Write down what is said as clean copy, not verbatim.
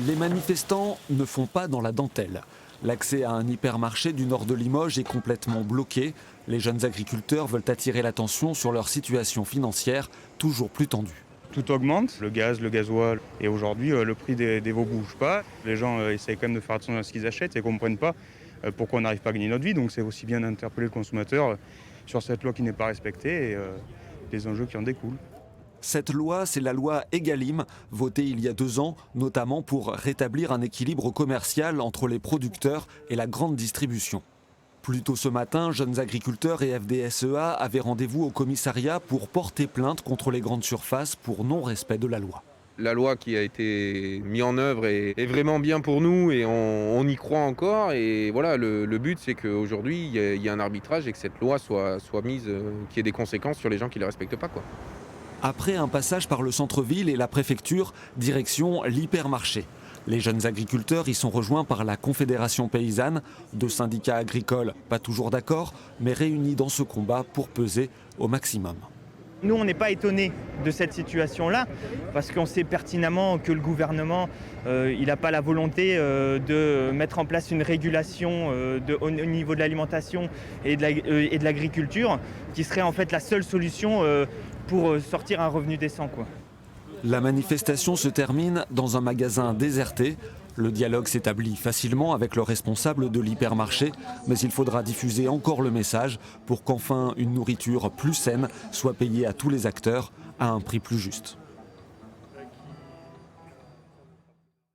Les manifestants ne font pas dans la dentelle. L'accès à un hypermarché du nord de Limoges est complètement bloqué. Les jeunes agriculteurs veulent attirer l'attention sur leur situation financière toujours plus tendue. Tout augmente, le gaz, le gasoil. Et aujourd'hui, le prix des veaux ne bouge pas. Les gens essayent quand même de faire attention à ce qu'ils achètent et ne comprennent pas pourquoi on n'arrive pas à gagner notre vie. Donc c'est aussi bien d'interpeller le consommateur sur cette loi qui n'est pas respectée et les enjeux qui en découlent. Cette loi, c'est la loi Egalim, votée il y a 2 ans, notamment pour rétablir un équilibre commercial entre les producteurs et la grande distribution. Plus tôt ce matin, jeunes agriculteurs et FDSEA avaient rendez-vous au commissariat pour porter plainte contre les grandes surfaces pour non-respect de la loi. La loi qui a été mise en œuvre est vraiment bien pour nous et on y croit encore. Et voilà, le but, c'est qu'aujourd'hui, il y a un arbitrage et que cette loi soit mise, qu'il y ait des conséquences sur les gens qui ne la respectent pas, quoi. Après un passage par le centre-ville et la préfecture, direction l'hypermarché. Les jeunes agriculteurs y sont rejoints par la Confédération paysanne, 2 syndicats agricoles pas toujours d'accord, mais réunis dans ce combat pour peser au maximum. Nous, on n'est pas étonnés de cette situation-là, parce qu'on sait pertinemment que le gouvernement il n'a pas la volonté de mettre en place une régulation au niveau de l'alimentation et de l'agriculture, qui serait en fait la seule solution pour sortir un revenu décent, quoi. La manifestation se termine dans un magasin déserté. Le dialogue s'établit facilement avec le responsable de l'hypermarché, mais il faudra diffuser encore le message pour qu'enfin une nourriture plus saine soit payée à tous les acteurs à un prix plus juste.